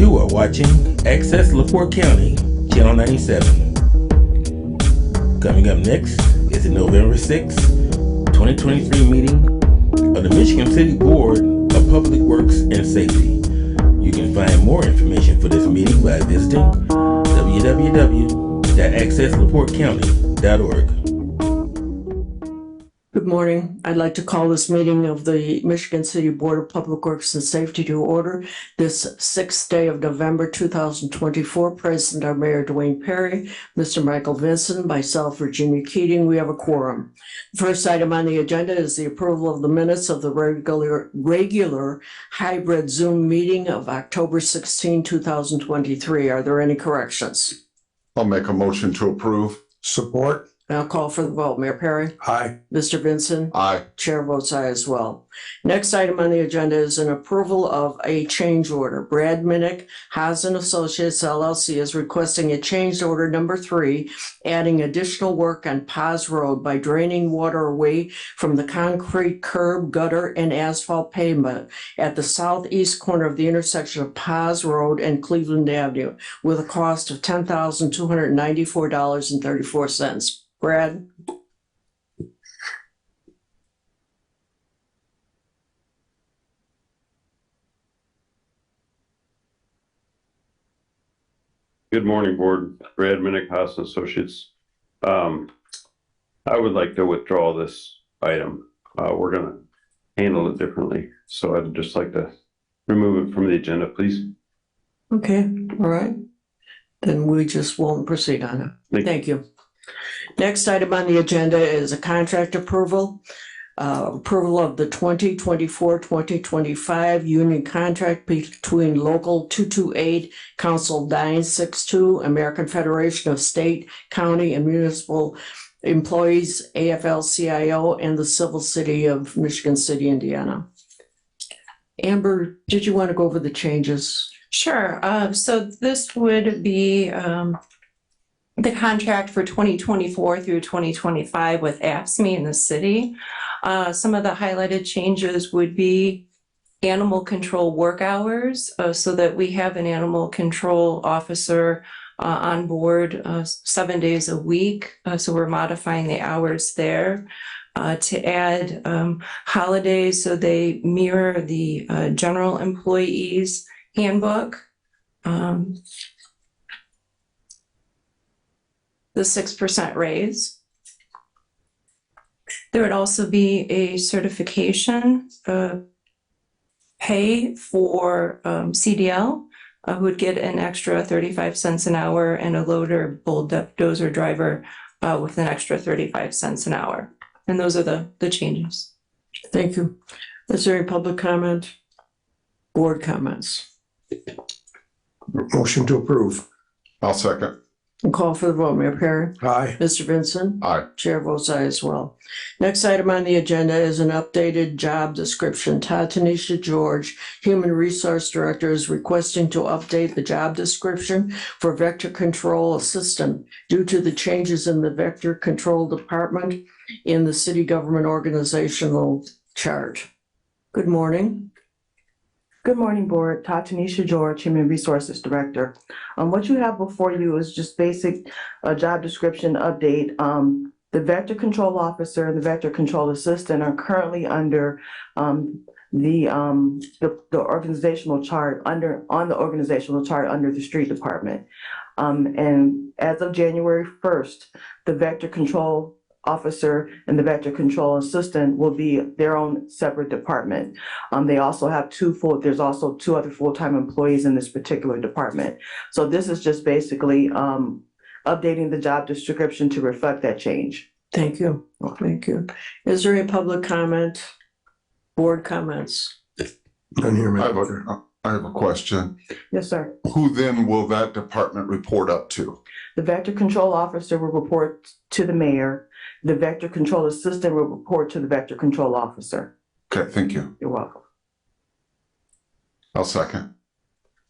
You are watching Access LaPorte County, Channel 97. Coming up next is the November 6, 2023 meeting of the Michigan City Board of Public Works and Safety. You can find more information for this meeting by visiting www.accesslaportecounty.org. Good morning. I'd like to call this meeting of the Michigan City Board of Public Works and Safety to order this 6th day of November 2024. Present are Mayor Dwayne Perry, Mr. Michael Vincent, myself, Virginia Keating. We have a quorum. The first item on the agenda is the approval of the minutes of the regular hybrid Zoom meeting of October 16, 2023. Are there any corrections? I'll make a motion to approve. Support. I'll call for the vote. Mayor Perry? Aye. Mr. Vincent? Aye. Chair votes aye as well. Next item on the agenda is an approval of a change order. Brad Minnick, Haas and Associates LLC is requesting a change order number 3, adding additional work on Paz Road by draining water away from the concrete curb, gutter, and asphalt pavement at the southeast corner of the intersection of Paz Road and Cleveland Avenue with a cost of $10,294.34. Brad? Good morning, Board. Brad Minnick, Haas and Associates. I would like to withdraw this item. We're going to handle it differently. So I'd just like to remove it from the agenda, please. Okay, all right. Then we just won't proceed on it. Thank you. Next item on the agenda is a contract approval. Approval of the 2024-2025 union contract between Local 228, Council 962, American Federation of State, County, and Municipal Employees, AFL-CIO, and the Civil City of Michigan City, Indiana. Amber, did you want to go over the changes? Sure. So this would be the contract for 2024 through 2025 with AFSCME in the city. Some of the highlighted changes would be animal control work hours, so that we have an animal control officer on board 7 days a week. So we're modifying the hours there. To add holidays so they mirror the general employees handbook. The 6% raise. There would also be a certification pay for CDL, who would get an extra 35 cents an hour, and a loader bulldozer driver with an extra 35 cents an hour. And those are the changes. Thank you. Is there any public comment? Board comments? Motion to approve. I'll second. I'll call for the vote. Mayor Perry? Aye. Mr. Vincent? Aye. Chair votes aye as well. Next item on the agenda is an updated job description. Tanisha George, Human Resource Director, is requesting to update the job description for Vector Control Assistant due to the changes in the Vector Control Department in the city government organizational chart. Good morning. Good morning, Board. Tanisha George, Human Resources Director. What you have before you is just basic job description update. The Vector Control Officer and the Vector Control Assistant are currently under the organizational chart on the organizational chart under the Street Department. And as of January 1st, the Vector Control Officer and the Vector Control Assistant will be their own separate department. They also have there's also 2 other full-time employees in this particular department. So this is just basically updating the job description to reflect that change. Thank you. Thank you. Is there any public comment? Board comments? None here, I Madam have a question. Yes, sir. Who then will that department report up to? The Vector Control Officer will report to the mayor. The Vector Control Assistant will report to the Vector Control Officer. Okay, thank you. You're welcome. I'll second.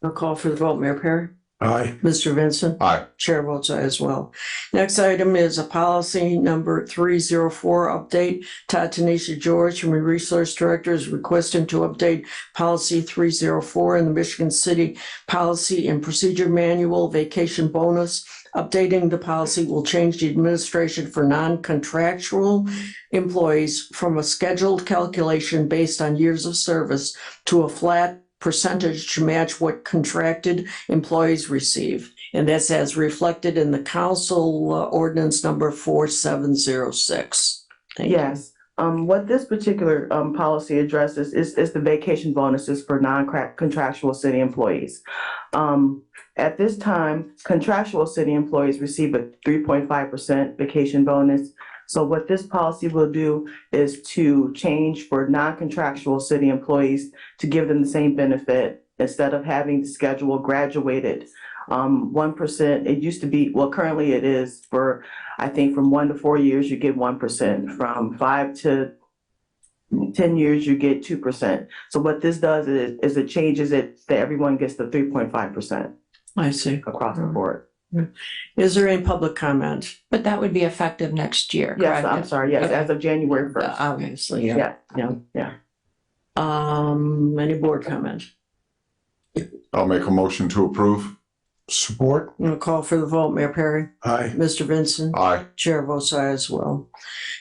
I'll call for the vote. Mayor Perry? Aye. Mr. Vincent? Aye. Chair votes aye as well. Next item is a policy number 304 update. Todd Tanisha George, Human Resource Director, is requesting to update policy 304 in the Michigan City Policy and Procedure Manual vacation bonus. Updating the policy will change the administration for non-contractual employees from a scheduled calculation based on years of service to a flat percentage to match what contracted employees receive. And that's as reflected in the council ordinance number 4706. Thank you. Yes, what this particular policy addresses is the vacation bonuses for non-contractual city employees. At this time, contractual city employees receive a 3.5% vacation bonus. So what this policy will do is to change for non-contractual city employees to give them the same benefit instead of having the schedule graduated. 1%, it used to be, well, currently it is for, I think from 1 to 4 years, you get 1%. From 5 to 10 years, you get 2%. So what this does is it changes it that everyone gets the 3.5% I see. across the board. Is there any public comment? But that would be effective next year, Yes, correct? I'm sorry, yes, Okay. as of January 1st. Obviously, yeah. Yeah. Any board comment? I'll make a motion to approve. Support. I'm gonna call for the vote. Mayor Perry? Aye. Mr. Vincent? Aye. Chair votes aye as well.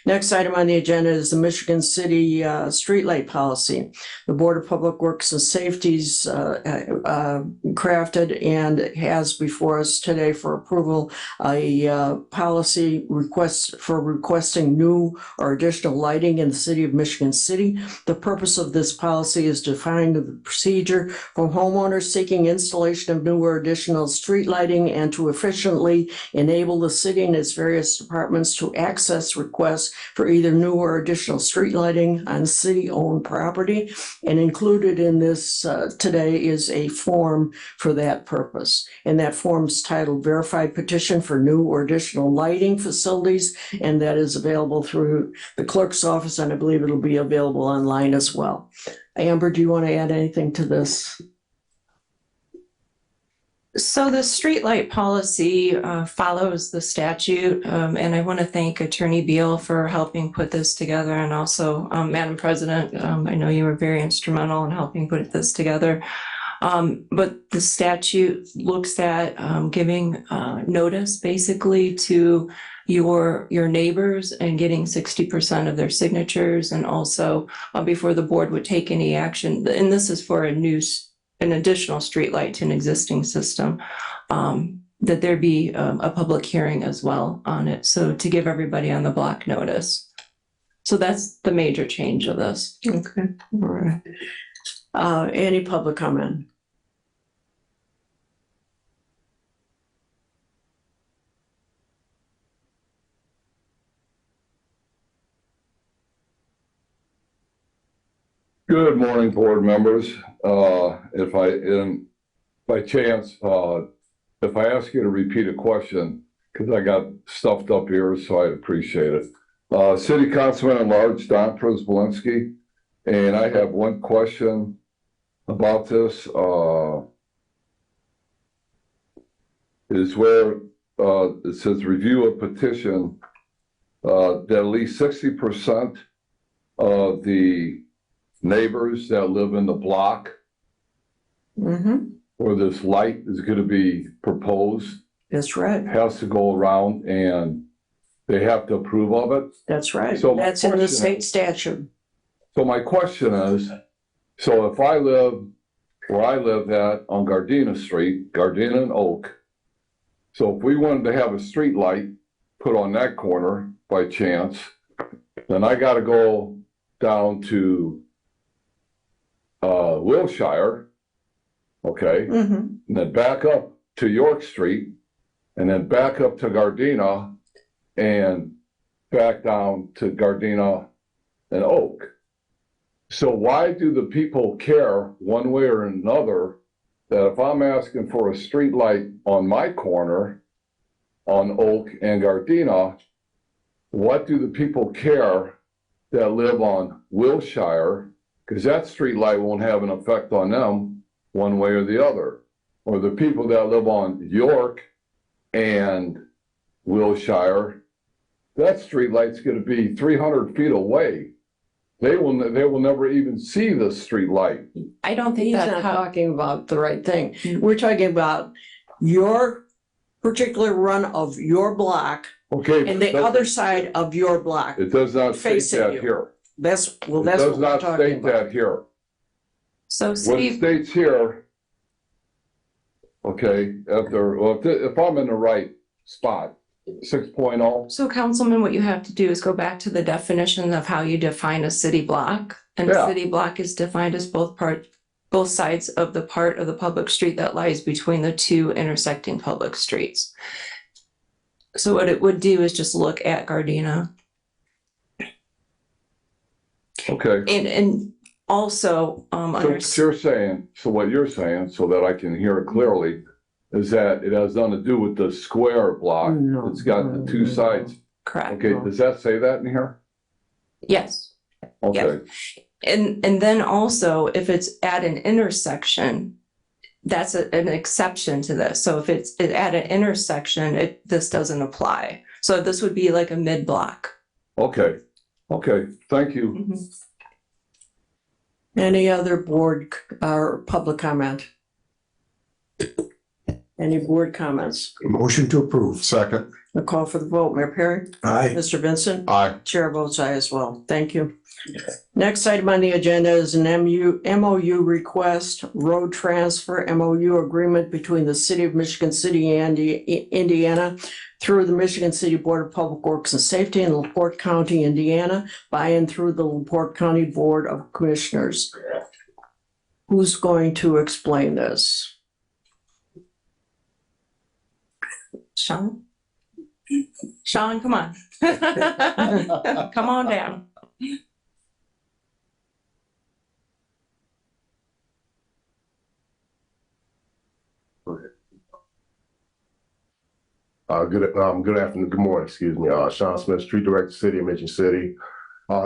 Next item on the agenda is the Michigan City streetlight policy. The Board of Public Works and Safety's crafted and has before us today for approval a policy request for requesting new or additional lighting in the city of Michigan City. The purpose of this policy is to define the procedure for homeowners seeking installation of new or additional street lighting and to efficiently enable the city and its various departments to access requests for either new or additional street lighting on city-owned property. And included in this today is a form for that purpose. And that form is titled Verified Petition for New or Additional Lighting Facilities, and that is available through the clerk's office, and I believe it'll be available online as well. Amber, do you want to add anything to this? So the streetlight policy follows the statute, and I want to thank Attorney Beal for helping put this together, and also Madam President, I know you were very instrumental in helping put this together. But the statute looks at giving notice basically to your neighbors and getting 60% of their signatures, and also before the board would take any action. And this is for an additional streetlight to an existing system, that there be a public hearing as well on it. So to give everybody on the block notice. So that's the major change of this. Okay, all right. Any public comment? Good morning, board members. If by chance, if I ask you to repeat a question, because I got stuffed up here, so I'd appreciate it. City Councilman at Large, Don Przybylski, and I have one question about this. Is where it says review a petition that at least 60% of the neighbors that live in the block where this light is going to be proposed That's right. has to go around and they have to approve of it. That's right. So my That's in the question- state statute. So my question is, so if I live where I live at on Gardena Street, Gardena and Oak, so if we wanted to have a street light put on that corner by chance, then I got to go down to Wilshire, okay, and then back up to York Street, and then back up to Gardena, and back down to Gardena and Oak. So why do the people care one way or another that if I'm asking for a street light on my corner on Oak and Gardena, what do the people care that live on Wilshire? Because that street light won't have an effect on them one way or the other. or the people that live on York and Wilshire, that street light's gonna be 300 feet away. They will never even see the street light. I don't think He's that's not how, talking about the right thing. We're talking about your particular run of your block Okay. and the other side of your block. It does not state facing that you. here. That's, It well, that's does what we're not talking state about. that here. so What it Steve, states here, okay, if I'm in the right spot, 6.0, so Councilman, what you have to do is go back to the definition of how you define a city block. And a Yeah. city block is defined as both sides of the part of the public street that lies between the two intersecting public streets. So what it would do is just look at Gardena. okay. And also, So what you're saying, so that I can hear it clearly, is that it has nothing to do with the square block. No. It's got the two sides. correct, Okay, does that say that in here? yes. Okay, And then also, if it's at an intersection, that's an exception to this. So if it's at an intersection, this doesn't apply. So this would be like a mid-block. okay, thank you. Any other board or public comment? Any board comments? Motion to approve. Second. A call for the vote. Mayor Perry? Aye. Mr. Vincent? Aye. Chair votes aye as well. Thank you. Next item on the agenda is an MOU request, road transfer MOU agreement between the City of Michigan City, Indiana, through the Michigan City Board of Public Works and Safety in LaPorte County, Indiana, by and through the LaPorte County Board of Commissioners. Who's going to explain this? Sean? Sean, come on. Come on down. Good afternoon, good morning, excuse me. Sean Smith, Street Director, City of Michigan City.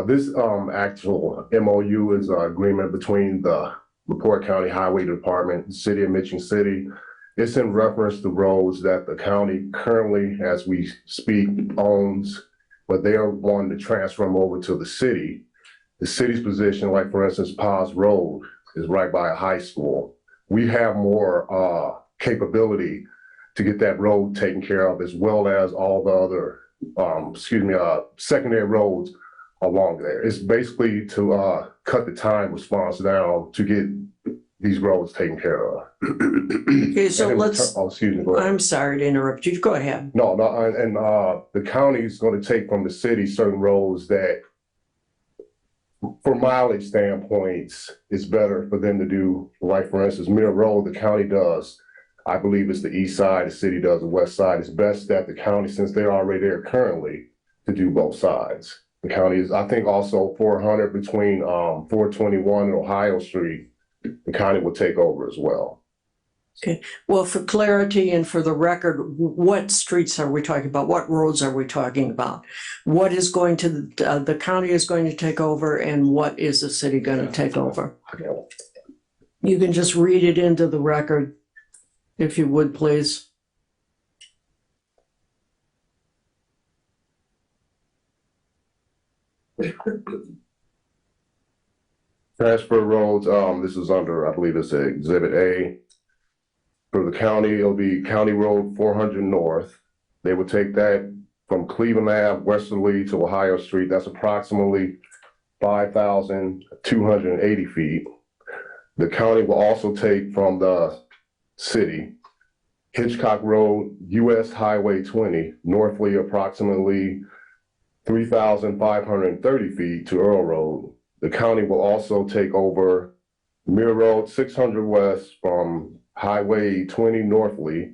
This actual MOU is an agreement between the LaPorte County Highway Department, the City of Michigan City. It's in reference to roads that the county currently, as we speak, owns, but they are wanting to transfer them over to the city. The city's position, like for instance, Paz Road is right by a high school. We have more capability to get that road taken care of, as well as all the other, secondary roads along there. It's basically to cut the time response down to get these roads taken care of. Okay, so And let's, oh, excuse me, go ahead. I'm sorry to interrupt you. Go ahead. No, and the county is going to take from the city certain roads that, for mileage standpoints, it's better for them to do. Like for instance, Mill Road, the county does. I believe it's the east side, the city does the west side. It's best that the county, since they're already there currently, to do both sides. The county is, I think, also 400 between 421 and Ohio Street. The county will take over as well. Well, for clarity and for the record, what streets are we talking about? What roads are we talking about? What is going to, the county is going to take over, and what is the city going to take over? You can just read it into the record, if you would, please. Transfer roads, this is under, I believe it's Exhibit A. For the county, it'll be County Road 400 North. They would take that from Cleveland Ave westerly to Ohio Street. That's approximately 5,280 feet. The county will also take from the city Hitchcock Road, US Highway 20, northly approximately 3,530 feet to Earl Road. The county will also take over Mill Road 600 West from Highway 20 northly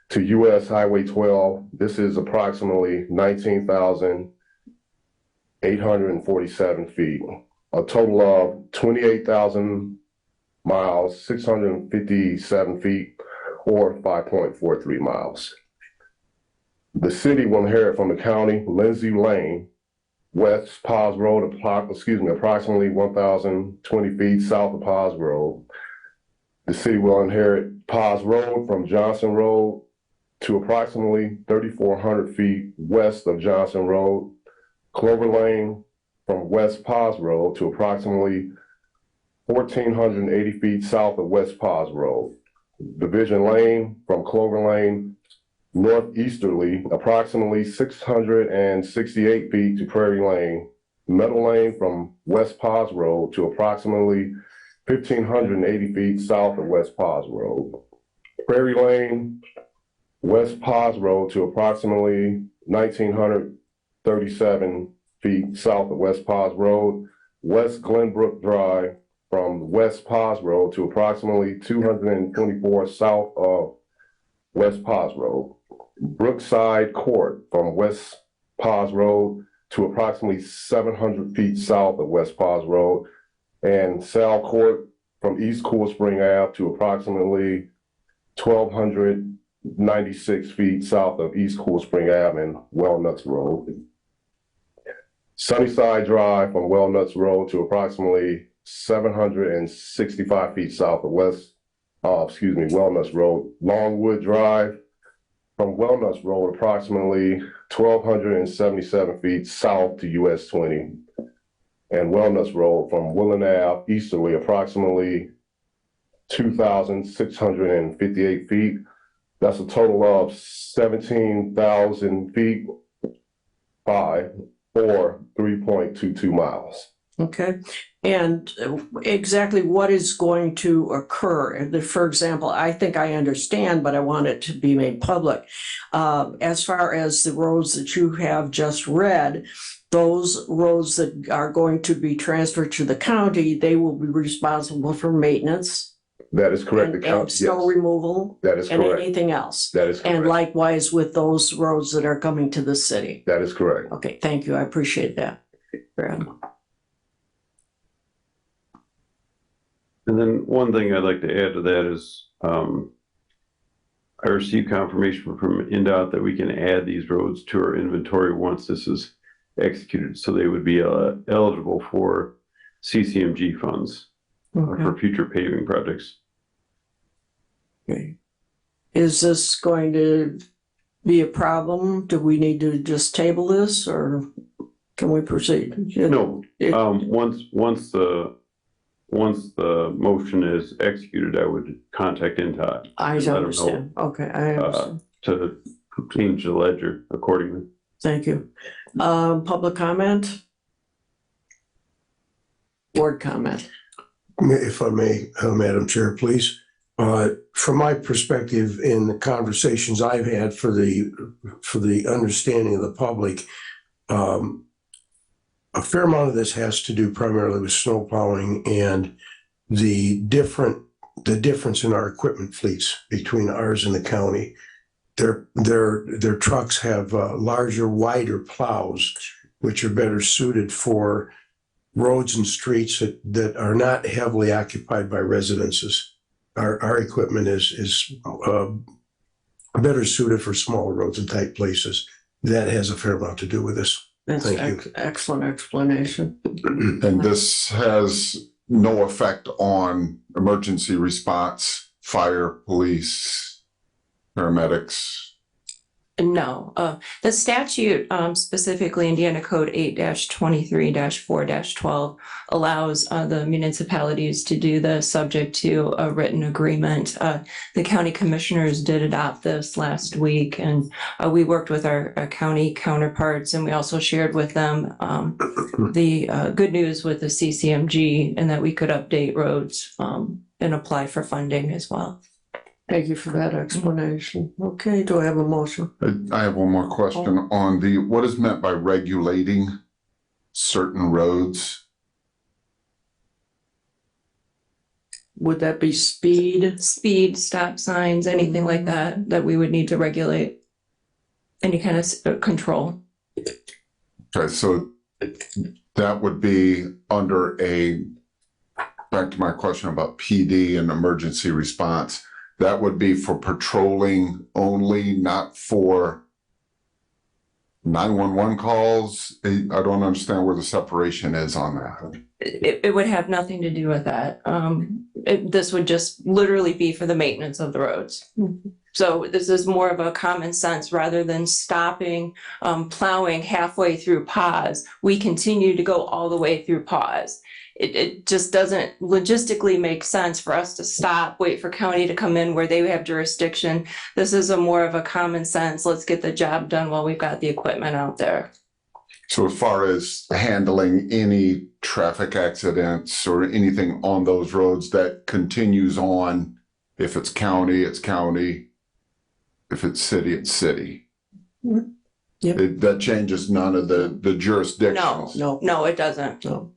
to US Highway 12. This is approximately 19,847 feet. A total of 28,000 miles, 657 feet, or 5.43 miles. The city will inherit from the county Lindsay Lane, West Paz Road, approximately 1,020 feet south of Paz Road. the city will inherit Paz Road from Johnson Road to approximately 3,400 feet west of Johnson Road, Clover Lane from West Paz Road to approximately 1,480 feet south of West Paz Road, Division Lane from Clover Lane northeasterly, approximately 668 feet to Prairie Lane, Meadow Lane from West Paz Road to approximately 1,580 feet south of West Paz Road, Prairie Lane, West Paz Road to approximately 1,937 feet south of West Paz Road, West Glenbrook Drive from West Paz Road to approximately 224 south of West Paz Road, Brookside Court from West Paz Road to approximately 700 feet south of West Paz Road, and Sal Court from East Cool Spring Ave to approximately 1,296 feet south of East Cool Spring Ave and Wellnuts Road. Sunnyside Drive from Wellnuts Road to approximately 765 feet south of Wellnuts Road. Longwood Drive from Wellnuts Road approximately 1,277 feet south to US 20. And Wellnuts Road from Woodland Ave easterly approximately 2,658 feet. That's a total of 17,000 feet by or 3.22 miles. Okay, and exactly what is going to occur? For example, I think I understand, but I want it to be made public. As far as the roads that you have just read, those roads that are going to be transferred to the county, they will be responsible for maintenance. That is correct. And snow removal. That is and correct. anything else. That is correct. And likewise with those roads that are coming to the city. That is correct. Okay, thank you. I appreciate that. Brad. And then one thing I'd like to add to that is, I received confirmation from NDOT that we can add these roads to our inventory once this is executed, so they would be eligible for CCMG funds for future paving projects. Okay. Is this going to be a problem? Do we need to just table this or can we proceed? No, once the motion is executed, I would contact NDOT. I understand. Okay, I understand. To change the ledger accordingly. Thank you. Public comment? Board comment? If I may, Madam Chair, please. From my perspective, in the conversations I've had for the understanding of the public, a fair amount of this has to do primarily with snow plowing and the difference in our equipment fleets between ours and the county. Their trucks have larger, wider plows, which are better suited for roads and streets that are not heavily occupied by residences. Our equipment is better suited for smaller roads and tight places. That has a fair amount to do with this. That's excellent explanation. And this has no effect on emergency response, fire, police, paramedics. No, the statute, specifically Indiana Code 8-23-4-12 allows the municipalities to do this subject to a written agreement. The county commissioners did adopt this last week, and we worked with our county counterparts, and we also shared with them the good news with the CCMG and that we could update roads and apply for funding as well. Thank you for that explanation. Okay, do I have a motion? I have one more question on what is meant by regulating certain roads? Would that be speed? Speed, stop signs, anything like that we would need to regulate. Any kind of control. Okay, so that would be under back to my question about PD and emergency response. That would be for patrolling only, not for 911 calls, I don't understand where the separation is on that. It would have nothing to do with that. This would just literally be for the maintenance of the roads. So this is more of a common sense rather than stopping, plowing halfway through pause. We continue to go all the way through pause. It just doesn't logistically make sense for us to stop, wait for county to come in where they have jurisdiction. This is a more of a common sense, let's get the job done while we've got the equipment out there. So as far as handling any traffic accidents or anything on those roads, that continues on. If it's county, it's county. If it's city, it's city. Yep. That changes none of the jurisdictions. No, it doesn't. No.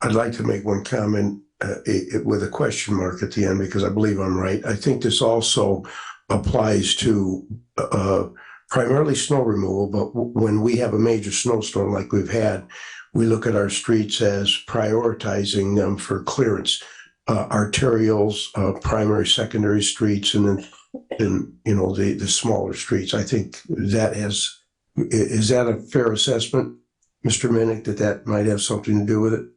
I'd like to make one comment with a question mark at the end because I believe I'm right. I think this also applies to primarily snow removal, but when we have a major snowstorm like we've had, we look at our streets as prioritizing them for clearance, arterials, primary, secondary streets, and then the smaller streets. I think that is that a fair assessment, Mr. Minnick, that might have something to do with it?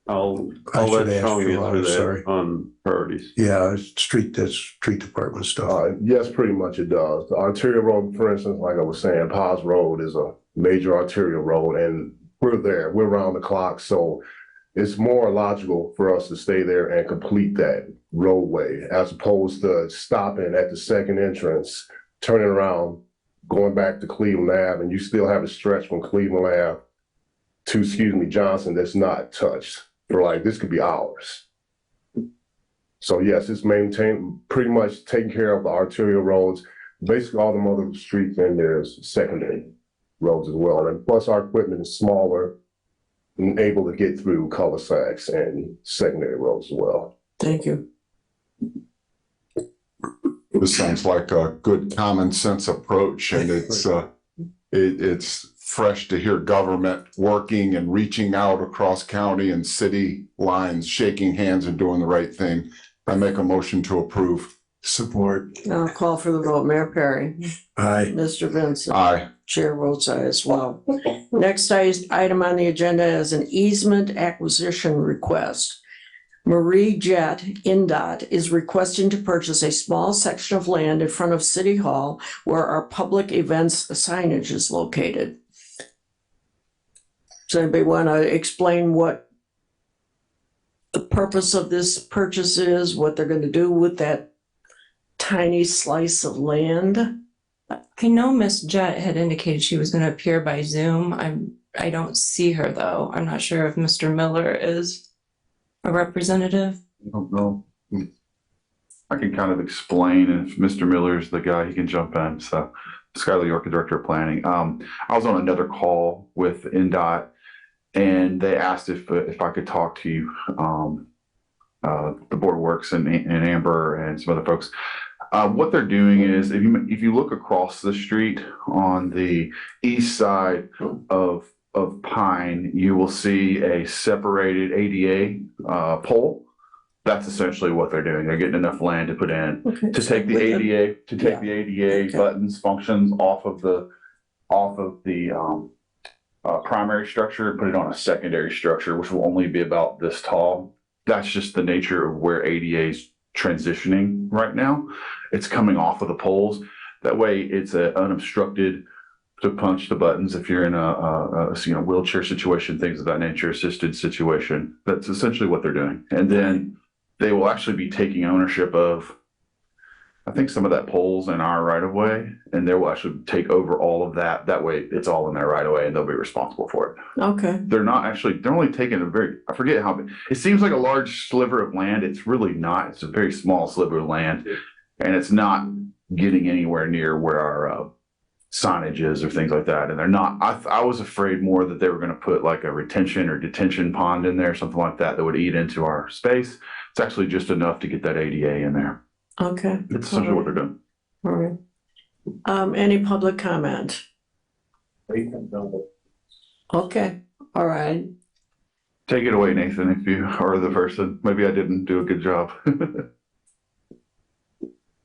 I'll I let should ask Sean for get one, through that sorry. on priorities. Yeah, that's street department stuff. Yes, pretty much it does. The arterial road, for instance, like I was saying, Paz Road is a major arterial road, and we're there. We're around the clock, so it's more logical for us to stay there and complete that roadway as opposed to stopping at the second entrance, turning around, going back to Cleveland Ave, and you still have a stretch from Cleveland Ave to, Johnson that's not touched. For like, this could be hours. So yes, it's pretty much taking care of the arterial roads. Basically, all the other streets in there is secondary roads as well. And plus our equipment is smaller and able to get through cul-de-sacs and secondary roads as well. Thank you. This sounds like a good common sense approach, and it's fresh to hear government working and reaching out across county and city lines, shaking hands and doing the right thing. I make a motion to approve. Support. I'll call for the vote. Mayor Perry. Aye. Mr. Vincent. Aye. Chair votes aye as well. Next item on the agenda is an easement acquisition request. Marie Jet, INDOT, is requesting to purchase a small section of land in front of City Hall where our public events signage is located. Does anybody want to explain what the purpose of this purchase is, what they're going to do with that tiny slice of land? I know Miss Jett had indicated she was going to appear by Zoom. I don't see her though. I'm not sure if Mr. Miller is a representative. I don't know. I can kind of explain, and if Mr. Miller is the guy, he can jump in. So, Skylar York, the Director of Planning. I was on another call with INDOT, and they asked if I could talk to you, the Board of Works and Amber and some other folks. What they're doing is, if you look across the street on the east side of Pine, you will see a separated ADA pole. That's essentially what they're doing. They're getting enough land to put in to take the ADA buttons functions off of the primary structure and put it on a secondary structure, which will only be about this tall. That's just the nature of where ADA is transitioning right now. It's coming off of the poles. That way, it's unobstructed to punch the buttons if you're in a wheelchair situation, things of that nature, assisted situation. That's essentially what they're doing. And then they will actually be taking ownership of, I think, some of that poles in our right of way, and they will actually take over all of that. That way it's all in their right of way and they'll be responsible for it. Okay. They're only taking I forget how big. It seems like a large sliver of land. It's really not. It's a very small sliver of land, and it's not getting anywhere near where our signage is or things like that. And they're not, I was afraid more that they were going to put like a retention or detention pond in there, something like that would eat into our space. It's actually just enough to get that ADA in there. Okay. That's essentially what they're doing. All right. Any public comment? Okay. All right. Take it away, Nathan, if you are the person. Maybe I didn't do a good job.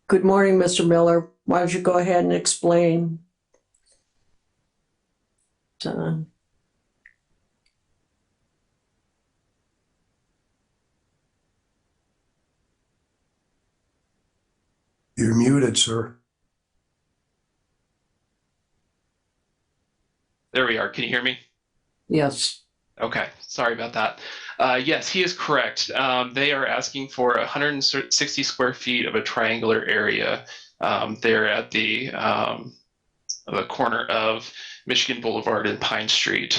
Good morning, Mr. Miller. Why don't you go ahead and explain? You're muted, sir. There we are. Can you hear me? Yes. Okay, sorry about that. Yes, he is correct. They are asking for 160 square feet of a triangular area there at the corner of Michigan Boulevard and Pine Street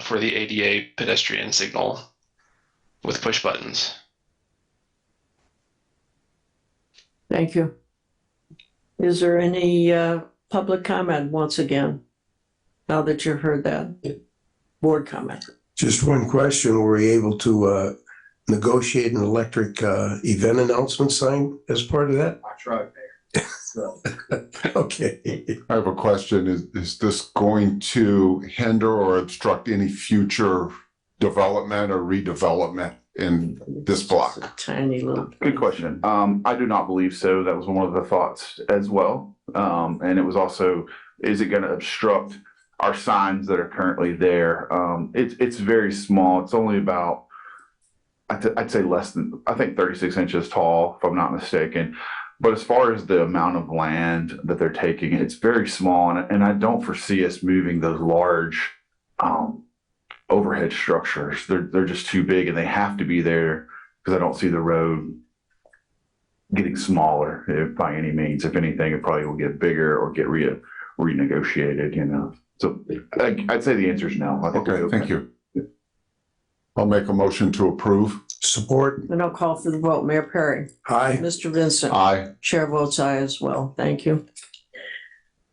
for the ADA pedestrian signal with push buttons. Thank you. Is there any public comment once again? Now that you've heard that, board comment. Just one question. Were we able to negotiate an electric event announcement sign as part of that? I tried. Okay. I have a question. Is this going to hinder or obstruct any future development or redevelopment in this block? Tiny little. Good question. I do not believe so. That was one of the thoughts as well. And it was also, is it going to obstruct our signs that are currently there? It's very small. It's only about, I'd say less than, I think 36 inches tall, if I'm not mistaken. But as far as the amount of land that they're taking, it's very small. And I don't foresee us moving those large overhead structures. They're just too big, and they have to be there because I don't see the road getting smaller by any means. If anything, it probably will get bigger or get renegotiated, you know. So I'd say the answer is no. I think Okay, thank you. I'll make a motion to approve. Support. And I'll call for the vote. Mayor Perry. Aye. Mr. Vincent. Aye. Chair votes aye as well. Thank you.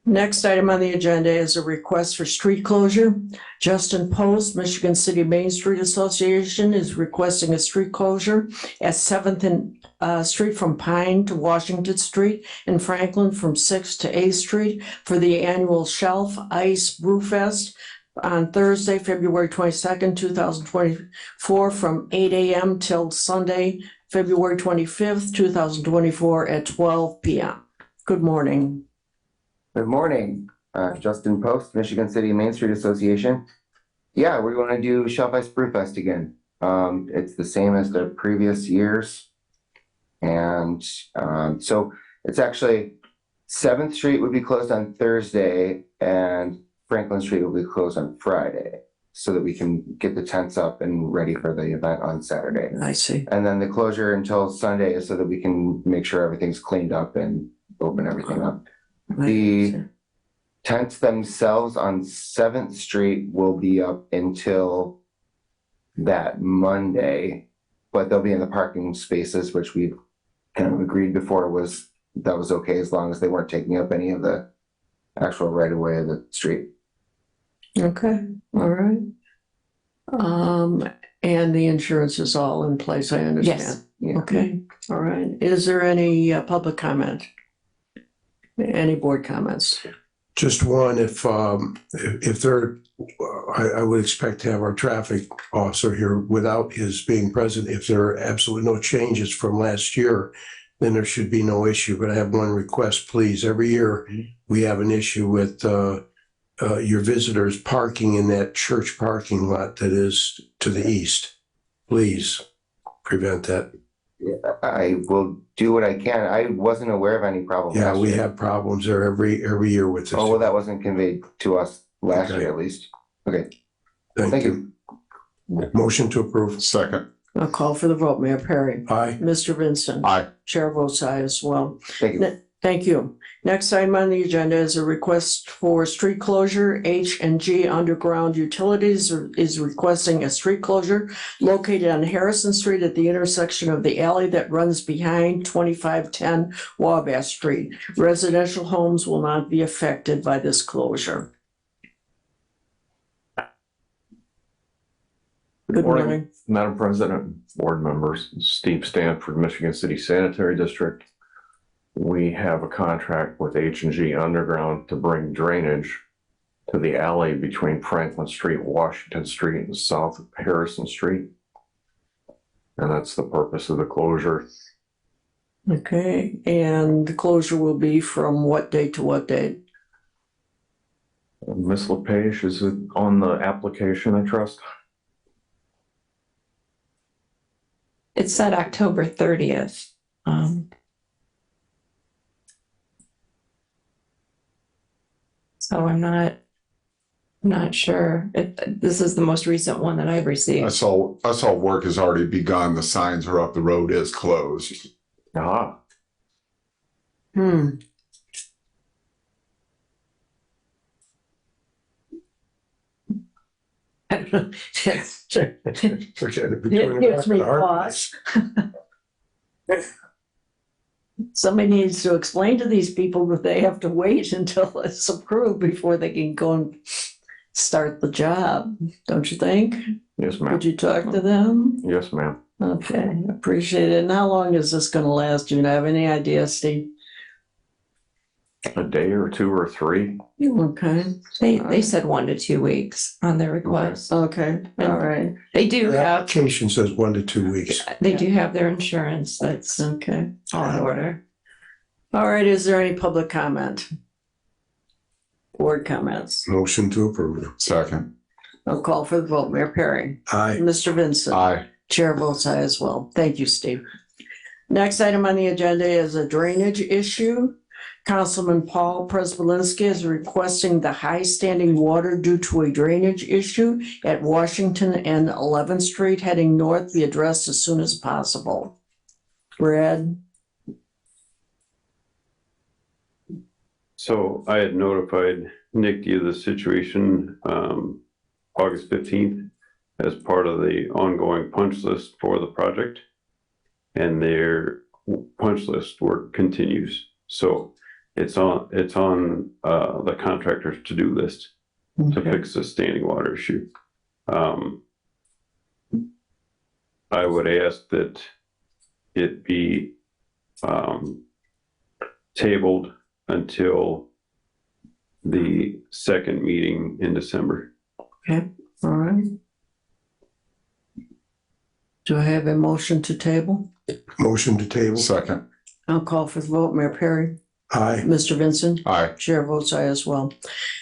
Next item on the agenda is a request for street closure. Justin Post, Michigan City Main Street Association is requesting a street closure at 7th Street from Pine to Washington Street and Franklin from 6th to 8th Street for the annual Shelf Ice Brew Fest on Thursday, February 22nd, 2024 from 8 a.m. till Sunday, February 25th, 2024 at 12 p.m. Good morning. Good morning, Justin Post, Michigan City Main Street Association. Yeah, we're going to do Shelf Ice Brew Fest again. It's the same as the previous years. And so it's actually 7th Street would be closed on Thursday and Franklin Street will be closed on Friday so that we can get the tents up and ready for the event on Saturday. I see. And then the closure until Sunday is so that we can make sure everything's cleaned up and open everything up. The tents themselves on 7th Street will be up until that Monday, but they'll be in the parking spaces, which we've kind of agreed before that was okay as long as they weren't taking up any of the actual right of way of the street. Okay, all right. And the insurance is all in place, I understand. Yes. Yeah. Okay, all right. Is there any public comment? Any board comments? Just one, if there, I would expect to have our traffic officer here without his being present. If there are absolutely no changes from last year, then there should be no issue. But I have one request, please. Every year we have an issue with your visitors parking in that church parking lot that is to the east. Please prevent that. I will do what I can. I wasn't aware of any problem. Yeah, last we year. have problems there every year with this. Oh, well, that wasn't conveyed to us last Okay. year at least. Okay, Thank you. Motion to approve. Second. I'll call for the vote. Mayor Perry. Aye. Mr. Vincent. Aye. Chair votes aye as well. thank you. Thank you. Next item on the agenda is a request for street closure. H&G Underground Utilities is requesting a street closure located on Harrison Street at the intersection of the alley that runs behind 2510 Wabash Street. Residential homes will not be affected by this closure. Good morning. Madam President, board members, Steve Stanford, Michigan City Sanitary District. We have a contract with H&G Underground to bring drainage to the alley between Franklin Street, Washington Street, and South Harrison Street. And that's the purpose of the closure. Okay, and the closure will be from what date to what date? Ms. LePage, is it on the application, I trust? It said October 30th. So I'm not sure if this is the most recent one that I've I received. saw work has already begun. The signs are up. The road is closed. Ah, Hmm, I don't know. It gives me pause. Somebody needs to explain to these people that they have to wait until it's approved before they can go and start the job, don't you think? yes, ma'am. Would you talk to them? Yes, ma'am. Okay, appreciate it. And how long is this gonna last? Do you have any idea, Steve? A day or two or three. Okay, They said 1 to 2 weeks on their request. okay, all right, They do The have, application says 1 to 2 weeks. they do have their insurance. That's okay. all in order. All right, is there any public comment? Board comments? Motion to approve. Second. I'll call for the vote. Mayor Perry. Aye. Mr. Vincent. Aye. Chair votes aye as well. Thank you, Steve. Next item on the agenda is a drainage issue. Councilman Paul Prespolinski is requesting the high standing water due to a drainage issue at Washington and 11th Street heading north be addressed as soon as possible. Brad? So I had notified Nikki of the situation, August 15th as part of the ongoing punch list for the project. And their punch list work continues. So it's on the contractor's to-do list to fix the standing water issue. I would ask that it be tabled until the second meeting in December. Okay, all right. Do I have a motion to table? Motion to table. Second. I'll call for the vote. Mayor Perry? Aye. Mr. Vincent? Aye. Chair votes aye as well.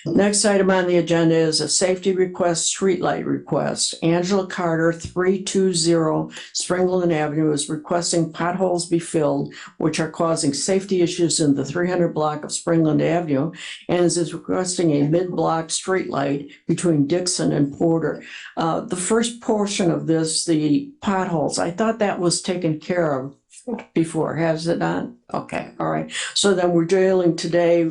Next item on the agenda is a safety request, streetlight request. Angela Carter, 320 Springland Avenue is requesting potholes be filled, which are causing safety issues in the 300 block of Springland Avenue, and is requesting a mid-block streetlight between Dixon and Porter. The first portion of this, the potholes, I thought that was taken care of before, has it not? Okay, all right. So then we're dealing today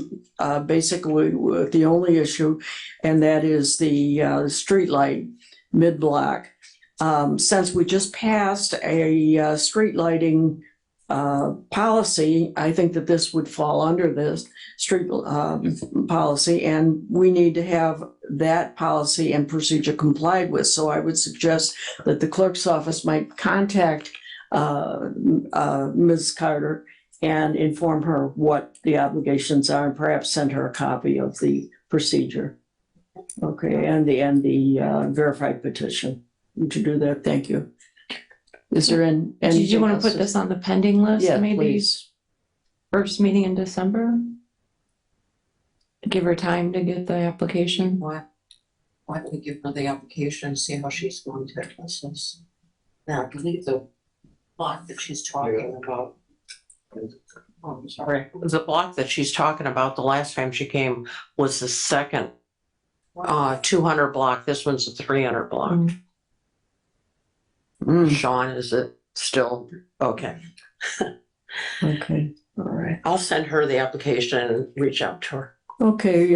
basically with the only issue, and that is the street light mid-block. Since we just passed a street lighting policy, I think that this would fall under this street policy, and we need to have that policy and procedure complied with. So I would suggest that the clerk's office might contact Ms. Carter and inform her what the obligations are, and perhaps send her a copy of the procedure. Okay, and the verified petition. Would you do that? Thank you. Is there any? Did you want to put this on the pending list? Yeah, Maybe please. first meeting in December? Give her time to get the application. Why don't we give her the application and see how she's going to address this? Now, I believe the block that she's talking about. Oh, I'm sorry, the block that she's talking about, the last time she came was the second 200 block. This one's a 300 block. Sean, is it still okay? Okay, all right. I'll send her the application and reach out to her. Okay,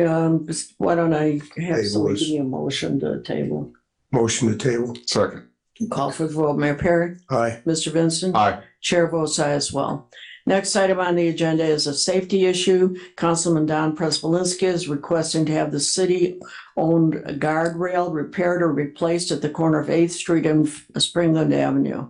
why don't I have Table somebody is- give me a motion to table? Motion to table. Second. Call for the vote. Mayor Perry? Aye. Mr. Vincent? Aye. Chair votes aye as well. Next item on the agenda is a safety issue. Councilman Don Prespolinski is requesting to have the city-owned guardrail repaired or replaced at the corner of 8th Street and Springland Avenue.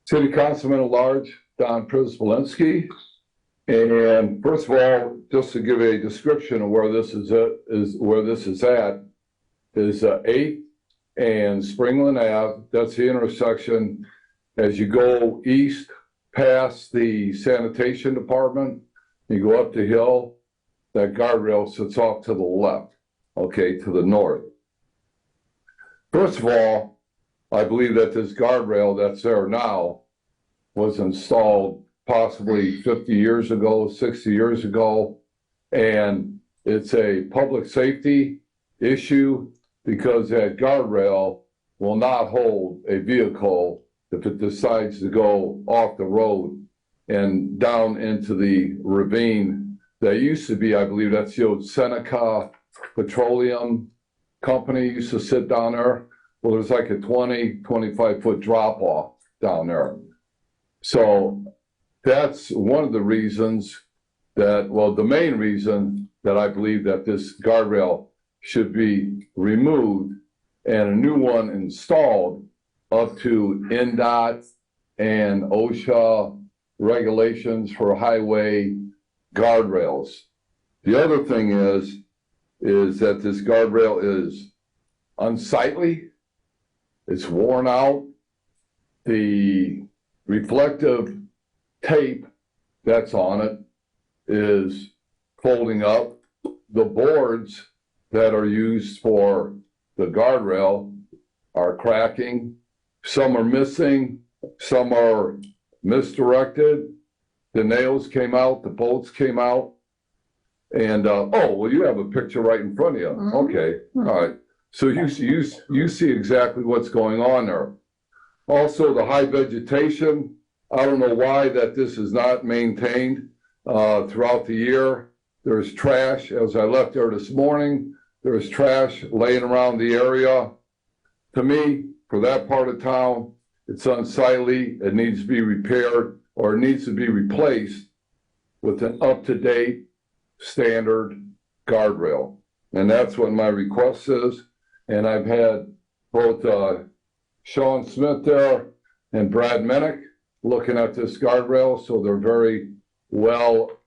City Councilman at Large, Don Prispolinski. And first of all, just to give a description of where this is at, is 8th and Springland Ave. That's the intersection. As you go east past the sanitation department, you go up the hill, that guardrail sits off to the left, okay, to the north. First of all, I believe that this guardrail that's there now was installed possibly 50 years ago, 60 years ago. And it's a public safety issue because that guardrail will not hold a vehicle if it decides to go off the road and down into the ravine. That used to be, I believe that's the old Seneca Petroleum Company used to sit down there. Well, there's like a 25 foot drop off down there. So that's one of the reasons that, well, the main reason that I believe that this guardrail should be removed and a new one installed up to NDOT and OSHA regulations for highway guardrails. The other thing is that this guardrail is unsightly. It's worn out. The reflective tape that's on it is folding up. The boards that are used for the guardrail are cracking. Some are missing, some are misdirected. The nails came out, the bolts came out. And, oh, well, you have a picture right in front of you. Okay, all right. So you see exactly what's going on there. Also, the high vegetation, I don't know why that this is not maintained throughout the year. There's trash, as I left there this morning, there's trash laying around the area. To me, for that part of town, it's unsightly, it needs to be repaired, or it needs to be replaced with an up-to-date standard guardrail. And that's what my request is. And I've had both Sean Smith there and Brad Minnick looking at this guardrail, so they're very well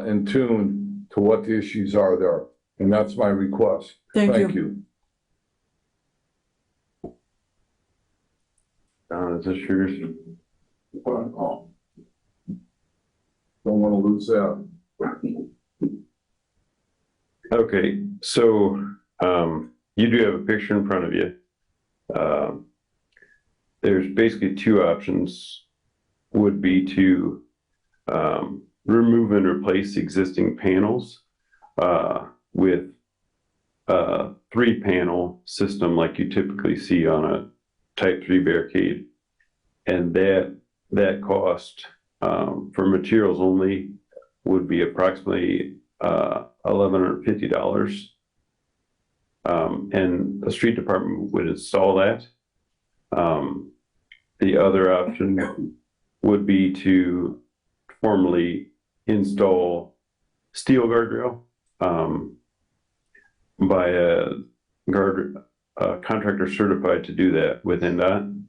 in tune to what the issues are there. And that's my request. Thank you. Thank you. Is this yours? Don't want to lose that. Okay, so you do have a picture in front of you. There's basically two options. Would be to remove and replace existing panels with a 3-panel system like you typically see on a Type 3 barricade. And that cost for materials only would be approximately $1,150. And the street department would install that. The other option would be to formally install steel guardrail by a contractor certified to do that with NDOT.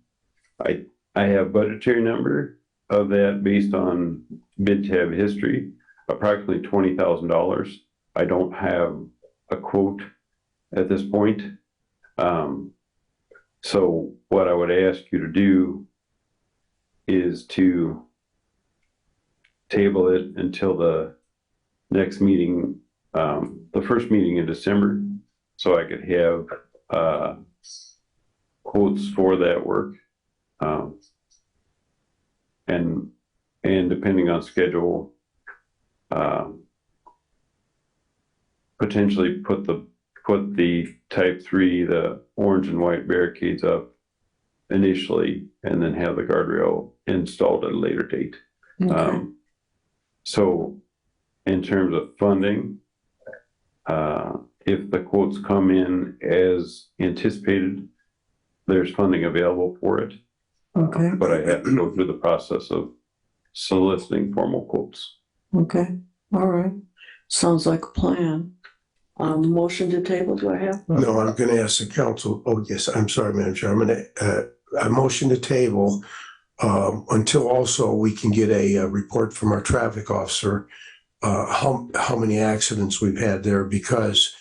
I have budgetary number of that based on bid tab history, approximately $20,000. I don't have a quote at this point. So what I would ask you to do is to table it until the next meeting, the first meeting in December, so I could have quotes for that work. And depending on schedule, potentially put the Type 3, the orange and white barricades up initially, and then have the guardrail installed at a later date. Okay. So in terms of funding, if the quotes come in as anticipated, there's funding available for it. Okay. But I have to go through the process of soliciting formal quotes. Okay, all right. Sounds like a plan. Motion to table, do I have? No, I'm gonna ask the council, oh, yes, I'm sorry, Madam Chair, I'm gonna, I motion to table until also we can get a report from our traffic officer, how many accidents we've had there, because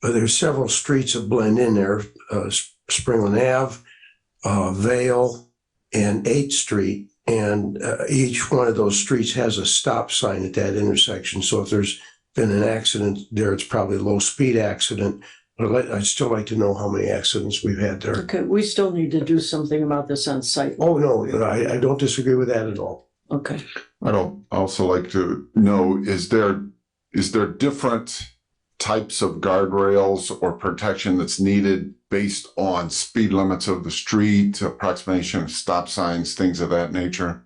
there's several streets that blend in there, Springland Ave, Vale, and 8th Street. And each one of those streets has a stop sign at that intersection. So if there's been an accident there, it's probably a low speed accident. But I'd still like to know how many accidents we've had there. Okay, we still need to do something about this on site. Oh, no, I don't disagree with that at all. Okay. I'd also like to know, is there different types of guardrails or protection that's needed based on speed limits of the street, approximation of stop signs, things of that nature?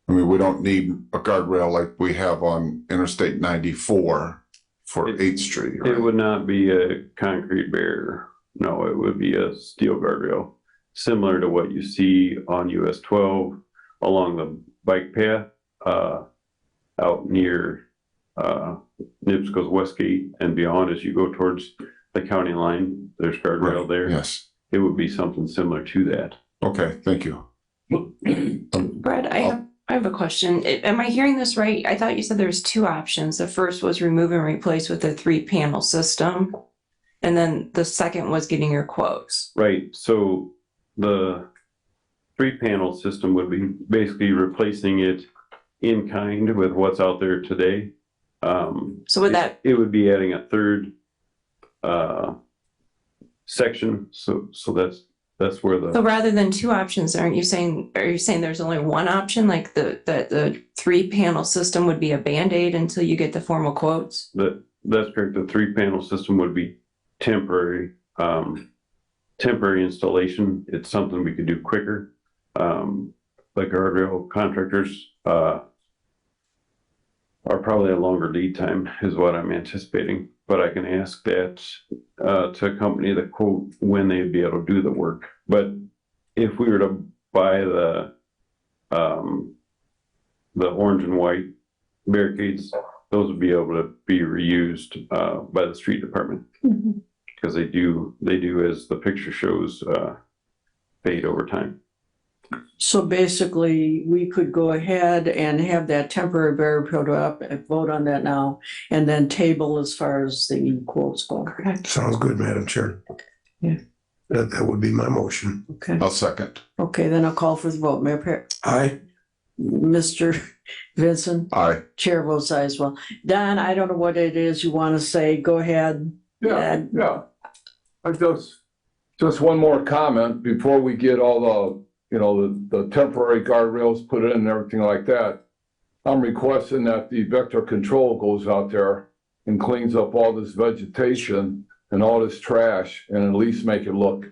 I mean, we don't need a guardrail like we have on Interstate 94 for 8th Street, right? It would not be a concrete barrier. No, it would be a steel guardrail, similar to what you see on US 12 along the bike path, out near Nipsco's Westgate and beyond. As you go towards the county line, there's guardrail there. Yes. It would be something similar to that. Okay, thank you. Brad, I have a question. Am I hearing this right? I thought you said there was two options. The first was remove and replace with a 3-panel system. And then the second was getting your quotes. Right, so the 3-panel system would be basically replacing it in kind with what's out there today. So would that, it would be adding a third section. So that's where so the, rather than two options, are you saying there's only one option? Like the 3-panel system would be a Band-Aid until you get the formal quotes? that's correct. The 3-panel system would be temporary installation. It's something we could do quicker. The guardrail contractors are probably a longer lead time is what I'm anticipating, but I can ask that to accompany the quote when they'd be able to do the work. But if we were to buy the orange and white barricades, those would be able to be reused by the street department, because they do, as the picture shows, fade over time. So basically, we could go ahead and have that temporary barrier put up and vote on that now, and then table as far as the quotes go. Sounds good, Madam Chair. Yeah. That would be my motion. Okay. I'll second. Okay, then I'll call for the vote. Mayor Perry. Aye. Mr. Vincent. Aye. Chair votes aye as well. Don, I don't know what it is you want to say. Go ahead. Yeah. I just one more comment before we get all the temporary guardrails put in and everything like that. I'm requesting that the vector control goes out there and cleans up all this vegetation and all this trash and at least make it look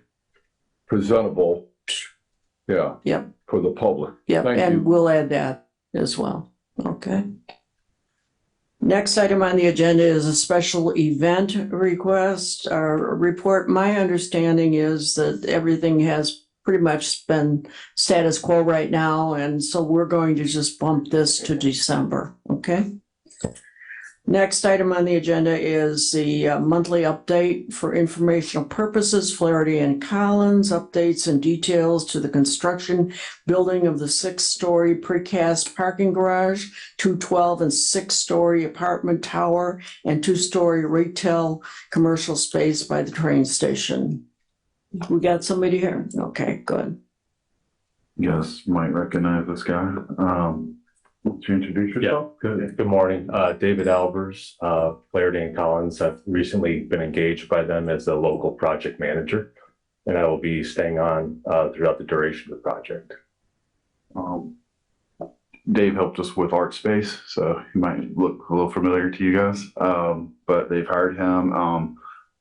presentable. Yeah. Yep. For the public. Yep, Thank and you. we'll add that as well. Okay. Next item on the agenda is a special event request or report. My understanding is that everything has pretty much been status quo right now, and so we're going to just bump this to December, okay? Next item on the agenda is the monthly update for informational purposes. Flaherty and Collins updates and details to the construction building of the 6-story precast parking garage, 212 and 6-story apartment tower, and 2-story retail commercial space by the train station. We got somebody here? Okay, good. Yes, might recognize this guy. Would you introduce yourself? Good morning. David Albers, Flaherty and Collins. I've recently been engaged by them as a local project manager, and I will be staying on throughout the duration of the project. Dave helped us with Art Space, so he might look a little familiar to you guys. But they've hired him.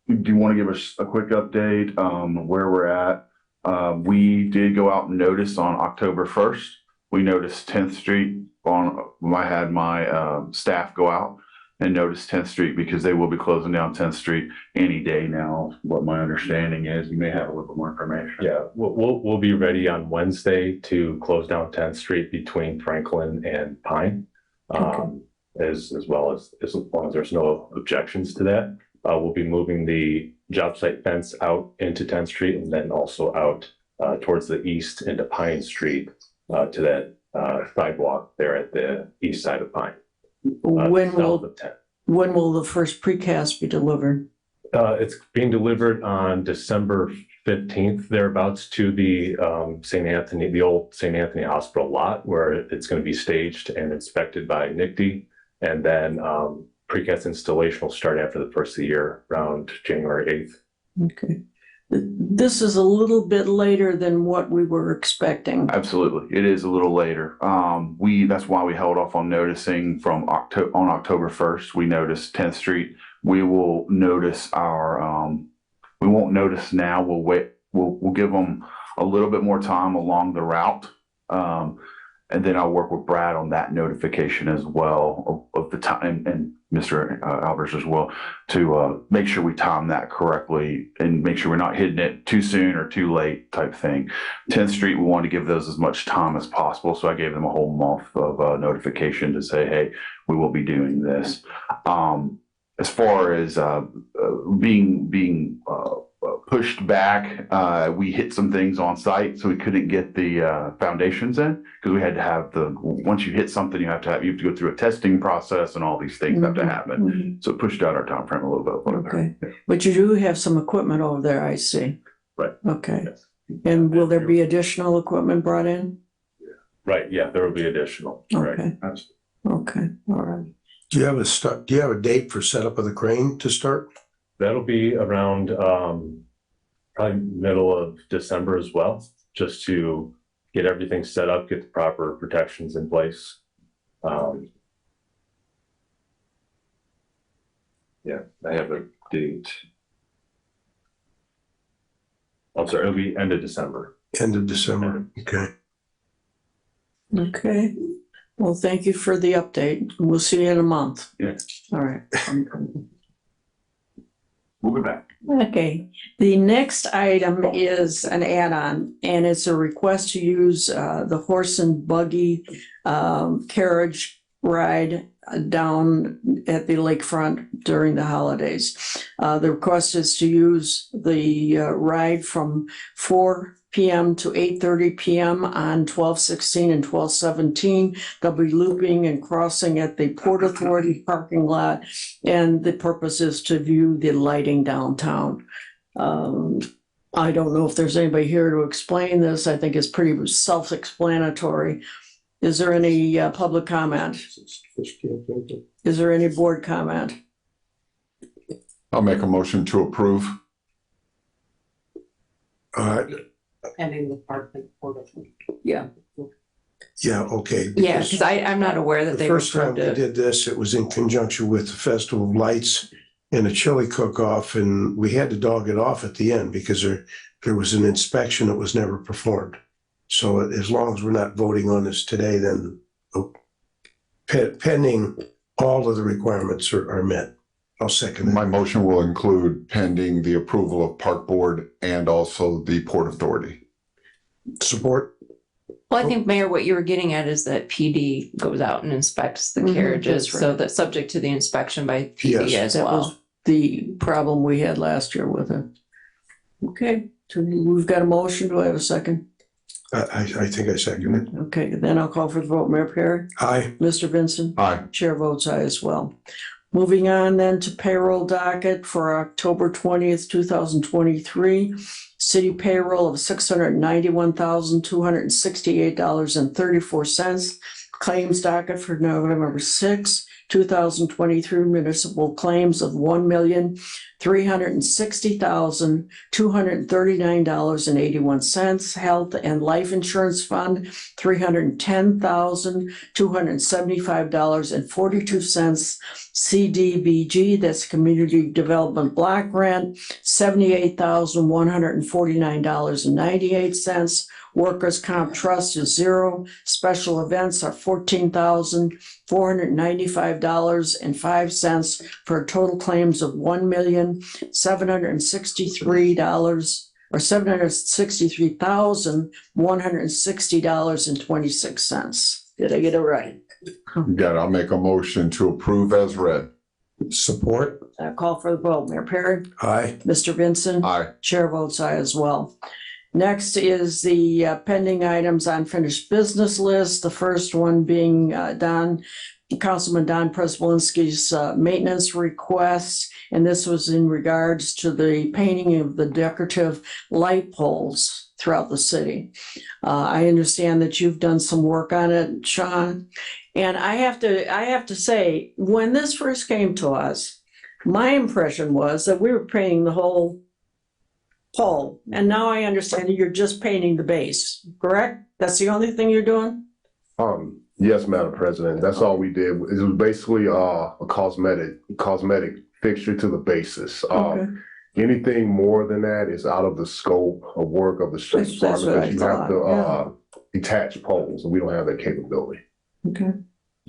Do you want to give us a quick update where we're at? We did go out and notice on October 1st. We noticed 10th Street I had my staff go out and notice 10th Street because they will be closing down 10th Street any day now. What my understanding is, you may have a little bit more information. Yeah, we'll be ready on Wednesday to close down 10th Street between Franklin and Pine, as well as long as there's no objections to that. We'll be moving the job site fence out into 10th Street and then also out towards the east into Pine Street to that sidewalk there at the east side of Pine. When south will, of 10. when will the first precast be delivered? It's being delivered on December 15th, thereabouts, to the St. Anthony, the old St. Anthony Hospital lot, where it's going to be staged and inspected by NICD. And then precast installation will start after the first of the year, around January 8th. Okay. This is a little bit later than what we were expecting. Absolutely. It is a little later. That's why we held off on noticing from October 1st. We noticed 10th Street. We will notice we won't notice now. We'll wait. We'll give them a little bit more time along the route. And then I'll work with Brad on that notification as well of the time, and Mr. Albers as well, to make sure we time that correctly and make sure we're not hitting it too soon or too late type thing. 10th Street, we want to give those as much time as possible. So I gave them a whole month of notification to say, hey, we will be doing this. As far as being pushed back, we hit some things on site, so we couldn't get the foundations in, because we had to have once you hit something, you have to go through a testing process, and all these things have to happen. So it pushed out our time frame a little bit. Okay, but you do have some equipment over there, I see. Right. Okay. Yes. And will there be additional equipment brought in? Right. Yeah, there will be additional. Okay. Right. Okay, all right. Do you have a date for setup of the crane to start? That'll be around probably middle of December as well, just to get everything set up, get the proper protections in place. Yeah, I have a date. I'm sorry, it'll be end of December. End of December, okay. Okay, well, thank you for the update. We'll see you in a month. Yeah. All right. Moving back. Okay, the next item is an add-on, and it's a request to use the horse and buggy carriage ride down at the lakefront during the holidays. The request is to use the ride from 4 p.m. to 8:30 p.m. on 12/16 and 12/17. They'll be looping and crossing at the Port Authority parking lot, and the purpose is to view the lighting downtown. I don't know if there's anybody here to explain this. I think it's pretty self-explanatory. Is there any public comment? Is there any board comment? I'll make a motion to approve. Pending the park and port. Yeah. Yeah, okay. Yeah, because I'm not aware that The they first time approved we it. did this, it was in conjunction with the Festival of Lights and a chili cook-off, and we had to dog it off at the end because there was an inspection that was never performed. So as long as we're not voting on this today, then pending all of the requirements are met. I'll second My that. motion will include pending the approval of Park Board and also the Port Authority. Support? Well, I think, Mayor, what you were getting at is that PD goes out and inspects the Mhm, carriages, that's so right. that's subject to the inspection by PD Yes, as That well. was the problem we had last year with it. Okay, so we've got a motion. Do I have a second? I think I second it. Okay, then I'll call for the vote. Mayor Perry? Aye. Mr. Vincent? Aye. Chair votes aye as well. Moving on then to payroll docket for October 20th, 2023. City payroll of $691,268.34. Claims docket for November 6th, 2023. Municipal claims of $1,360,239.81. Health and Life Insurance Fund, $310,275.42. CDBG, that's Community Development Block Grant, $78,149.98. Workers' Comp Trust is $0. Special events are $14,495.05 for total claims of $1,763,000 or $763,160.26. Did I get it right? Yeah, I'll make a motion to approve as read. Support? Call for the vote. Mayor Perry? Aye. Mr. Vincent? Aye. Chair votes aye as well. Next is the pending items on finished business list. The first one being Councilman Don Prespolinski's maintenance request. And this was in regards to the painting of the decorative light poles throughout the city. I understand that you've done some work on it, Sean. And I have to say, when this first came to us, my impression was that we were painting the whole pole. And now I understand that you're just painting the base, correct? That's the only thing you're doing? Yes, Madam President, that's all we did. It was basically a cosmetic fixture to the basis. Okay. Anything more than that is out of the scope of work of the street That's department, what I because you have thought, to detach poles, and we don't have that capability. Okay.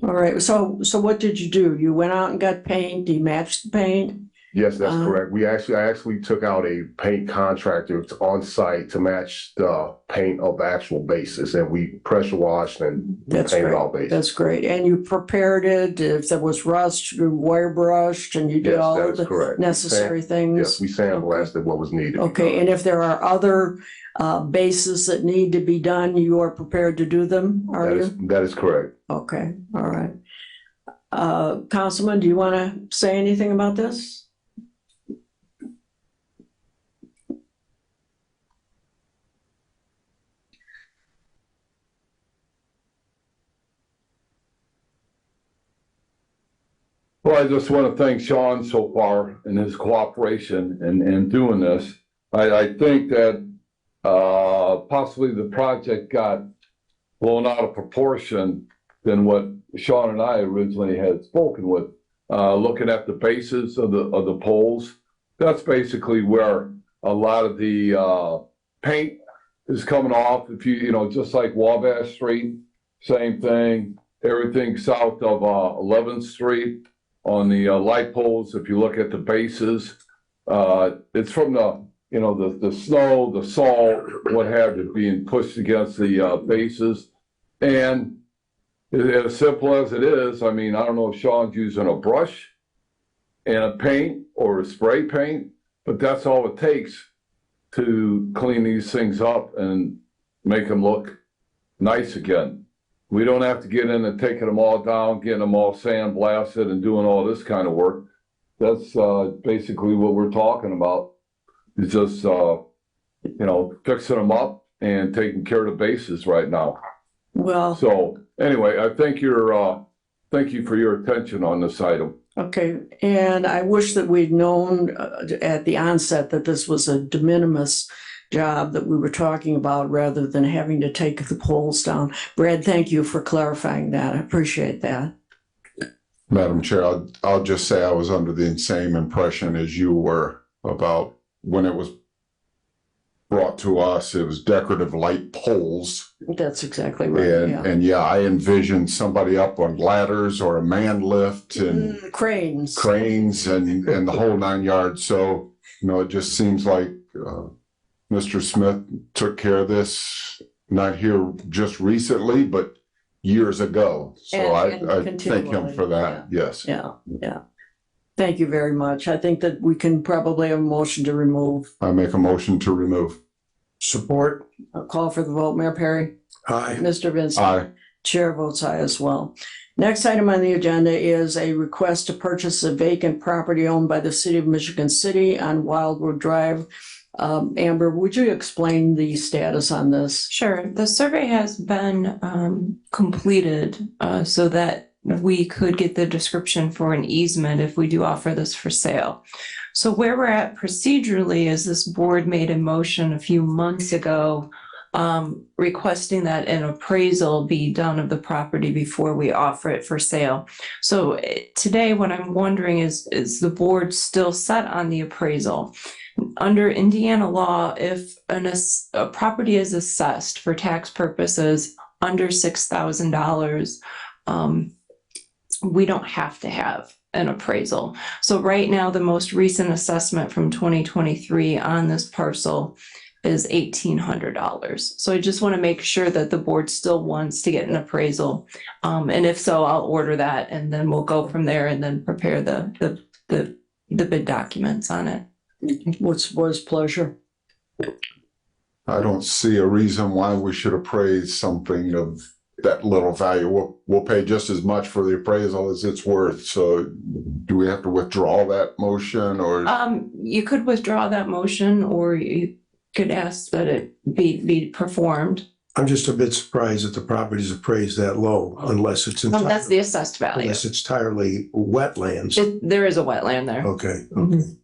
All right. So what did you do? You went out and got paint, you matched the paint? Yes, that's correct. I actually took out a paint contractor on site to match the paint of the actual bases, and we pressure washed and That's painted great. all bases. That's great. And you prepared it, if there was rust, you wire brushed and you did Yes, all that of is the correct. necessary things? Yes, we sandblasted what was needed. Okay, and if there are other bases that need to be done, you are prepared to do them, are you? That is correct. Okay, all right. Councilman, do you want to say anything about this? Well, I just want to thank Sean so far in his cooperation in doing this. I think that possibly the project got blown out of proportion than what Sean and I originally had spoken with. Looking at the bases of the poles, that's basically where a lot of the paint is coming off. If you know, just like Wabash Street, same thing. Everything south of 11th Street. On the light poles, if you look at the bases, it's from the snow, the salt, what have you, being pushed against the bases. And as simple as it is, I mean, I don't know if Sean's using a brush and a paint or a spray paint, but that's all it takes to clean these things up and make them look nice again. We don't have to get in and taking them all down, getting them all sandblasted and doing all this kind of work. That's basically what we're talking about. It's just, fixing them up and taking care of the bases right now. Well, So anyway, I thank you for your attention on this item. okay, and I wish that we'd known at the onset that this was a de minimis job that we were talking about rather than having to take the poles down. Brad, thank you for clarifying that. I appreciate that. Madam Chair, I'll just say I was under the same impression as you were about when it was brought to us. It was decorative light poles. That's exactly right, yeah. And yeah, I envisioned somebody up on ladders or a man lift and Cranes. and the whole 9 yards. So, it just seems like Mr. Smith took care of this, not here just recently, but years ago. So And I thank him for that. Yes. Yeah. Thank you very much. I think that we can probably have a motion to remove. I make a motion to remove. Support. I'll call for the vote. Mayor Perry? Aye. Mr. Vincent? Aye. Chair votes aye as well. Next item on the agenda is a request to purchase a vacant property owned by the city of Michigan City on Wildwood Drive. Amber, would you explain the status on this? Sure. The survey has been completed so that we could get the description for an easement if we do offer this for sale. So where we're at procedurally is this board made a motion a few months ago requesting that an appraisal be done of the property before we offer it for sale. So today what I'm wondering is the board still set on the appraisal? Under Indiana law, if a property is assessed for tax purposes under $6,000, we don't have to have an appraisal. So right now, the most recent assessment from 2023 on this parcel is $1,800. So I just want to make sure that the board still wants to get an appraisal. And if so, I'll order that and then we'll go from there and then prepare the bid documents on it. What's pleasure? I don't see a reason why we should appraise something of that little value. We'll pay just as much for the appraisal as it's worth. So do we have to withdraw that motion or? You could withdraw that motion, or you could ask that it be performed. I'm just a bit surprised that the property is appraised that low unless it's That's the assessed value. unless it's entirely wetlands. There is a wetland there. Okay. Mhm.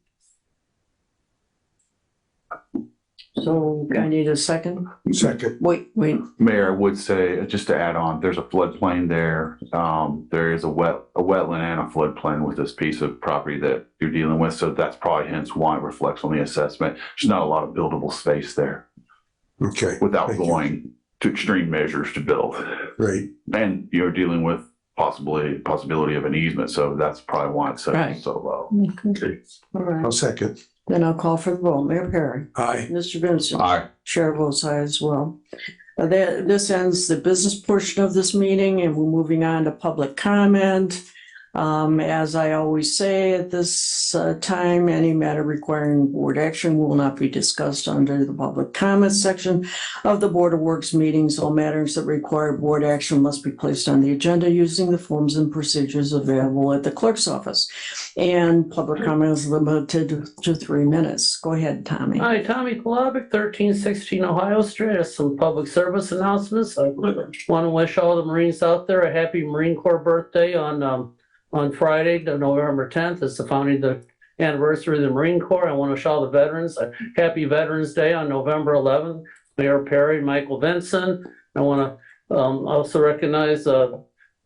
So I need a second. Second. Wait. Mayor, I would say, just to add on, there's a floodplain there. There is a wetland and a floodplain with this piece of property that you're dealing with. So that's probably hence why it reflects on the assessment. There's not a lot of buildable space there Okay. without Thank you. going to extreme measures to build. Right. And you're dealing with possibility of an easement. So that's probably why it's Right. so low. Okay. All right. I'll second. Then I'll call for the vote. Mayor Perry. Aye. Mr. Vincent. Aye. Chair votes aye as well. This ends the business portion of this meeting, and we're moving on to public comment. As I always say at this time, any matter requiring board action will not be discussed under the public comment section of the Board of Works meetings. All matters that require board action must be placed on the agenda using the forms and procedures available at the clerk's office. And public comment is limited to 3 minutes. Go ahead, Tommy. Hi, Tommy Kolabic, 1316 Ohio Street. I have some public service announcements. I want to wish all the Marines out there a happy Marine Corps birthday on Friday, November 10th. It's the founding anniversary of the Marine Corps. I want to wish all the veterans a happy Veterans Day on November 11th. Mayor Perry, Michael Vincent. I want to also recognize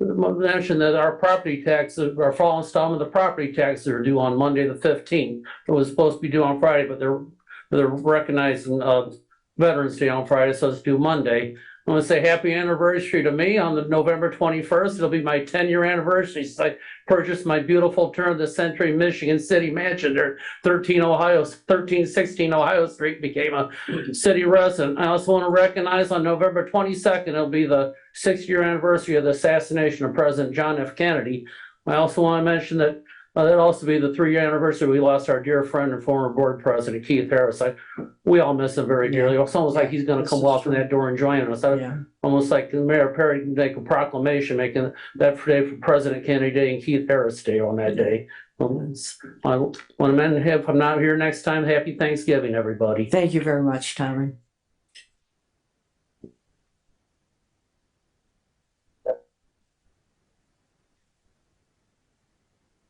mention that our property taxes, our fall installment of the property taxes are due on Monday the 15th. It was supposed to be due on Friday, but they're recognizing Veterans Day on Friday, so it's due Monday. I want to say happy anniversary to me on the November 21st. It'll be my 10-year anniversary since I purchased my beautiful turn of the century Michigan City mansion there, 1316 Ohio Street, became a city resident. I also want to recognize on November 22nd, it'll be the 6th-year anniversary of the assassination of President John F. Kennedy. I also want to mention that that'll also be the 3-year anniversary we lost our dear friend and former board president, Keith Harris. We all miss him very dearly. It's almost like he's going to come walking that door and join us. Almost like Mayor Perry can make a proclamation making that day for President Kennedy Day and Keith Harris Day on that day. I want to mention, if I'm not here next time, happy Thanksgiving, everybody. Thank you very much, Tommy.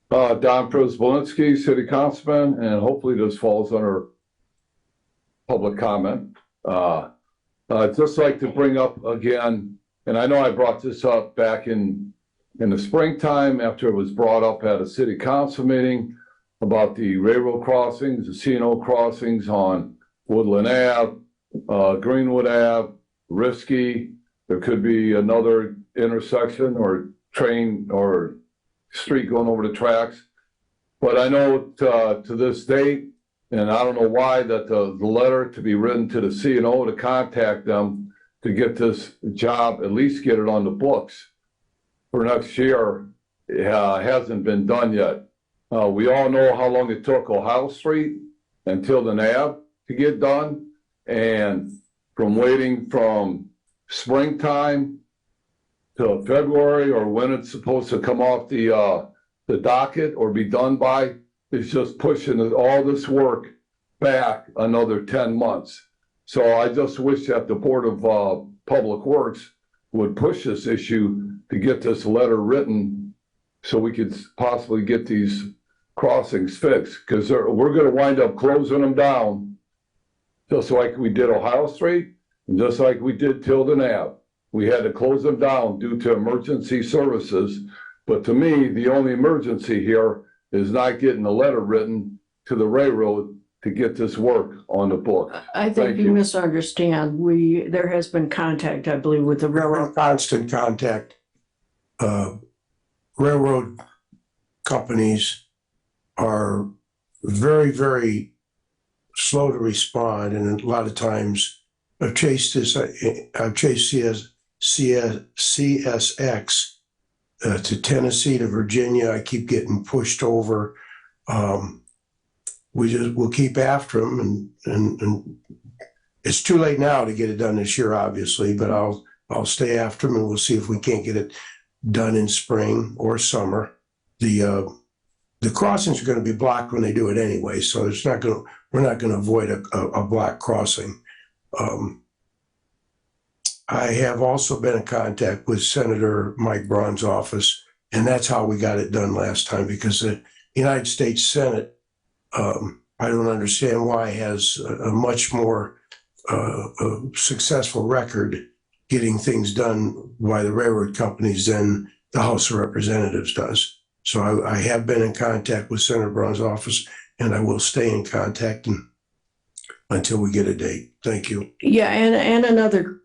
Don Przybolinsky, City Councilman, and hopefully this falls under public comment. I'd just like to bring up again, and I know I brought this up back in the springtime after it was brought up at a city council meeting about the railroad crossings, the C&O crossings on Woodland Ave, Greenwood Ave, Risky. There could be another intersection or train or street going over the tracks. But I know to this date, and I don't know why, that the letter to be written to the C&O to contact them to get this job, at least get it on the books for next year, hasn't been done yet. We all know how long it took Ohio Street and Tilden Ave to get done. And from waiting from springtime till February, or when it's supposed to come off the docket or be done by, it's just pushing all this work back another 10 months. So I just wish that the Board of Public Works would push this issue to get this letter written so we could possibly get these crossings fixed, because we're going to wind up closing them down just like we did Ohio Street and just like we did Tilden Ave. We had to close them down due to emergency services. But to me, the only emergency here is not getting a letter written to the railroad to get this work on the book. I think you misunderstand. There has been contact, I believe, with the railroad. Constant contact. Railroad companies are very, very slow to respond, and a lot of times I've chased CSX to Tennessee to Virginia. I keep getting pushed over. We'll keep after them, and it's too late now to get it done this year, obviously, but I'll stay after them and we'll see if we can't get it done in spring or summer. The crossings are gonna be blocked when they do it anyway, so we're not gonna avoid a block crossing. I have also been in contact with Senator Mike Braun's office, and that's how we got it done last time, because the United States Senate, I don't understand why, has a much more successful record getting things done by the railroad companies than the House of Representatives does. So I have been in contact with Senator Braun's office, and I will stay in contact until we get a date. Thank you. Yeah, and another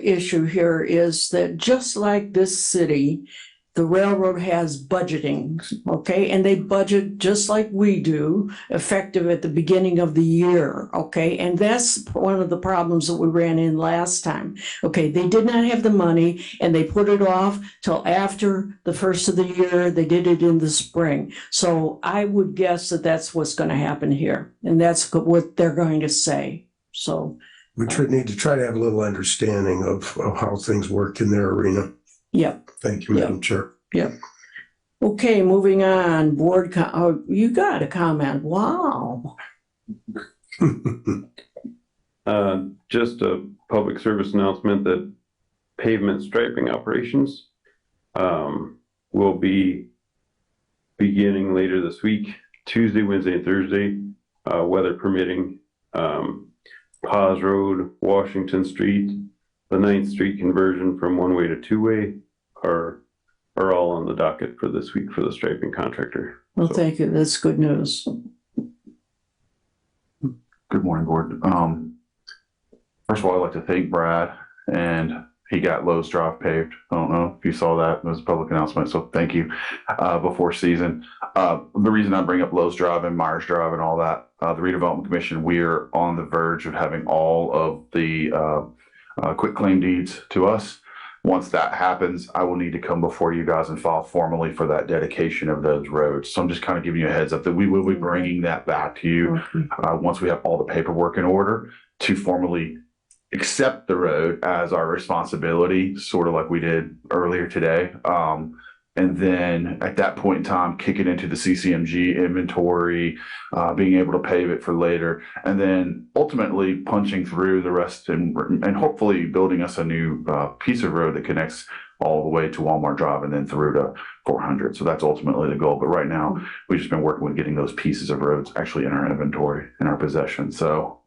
issue here is that just like this city, the railroad has budgeting, okay? And they budget just like we do, effective at the beginning of the year, okay? And that's one of the problems that we ran in last time. Okay, they did not have the money and they put it off till after the first of the year. They did it in the spring. So I would guess that that's what's going to happen here. And that's what they're going to say. So we need to try to have a little understanding of how things work in their arena. Yep. Thank you, Madam Chair. Yep. Okay, moving on. Oh, you got a comment. Wow. Just a public service announcement that pavement striping operations will be beginning later this week, Tuesday, Wednesday, and Thursday, weather permitting. Paz Road, Washington Street, the 9th Street conversion from one-way to two-way are all on the docket for this week for the striping contractor. Well, thank you. That's good news. Good morning, board. First of all, I'd like to thank Brad, and he got Lowe's Drive paved. I don't know if you saw that. It was a public announcement, so thank you. Before season. The reason I bring up Lowe's Drive and Myers Drive and all that, the redevelopment commission, we're on the verge of having all of the quit claim deeds to us. Once that happens, I will need to come before you guys and file formally for that dedication of those roads. So I'm just kind of giving you a heads up that we will be bringing that back to you once we have all the paperwork in order to formally accept the road as our responsibility, sort of like we did earlier today. And then at that point in time, kick it into the CCMG inventory, being able to pave it for later, and then ultimately punching through the rest and hopefully building us a new piece of road that connects all the way to Walmart Drive and then through to 400. So that's ultimately the goal. But right now, we've just been working with getting those pieces of roads actually in our inventory, in our possession. So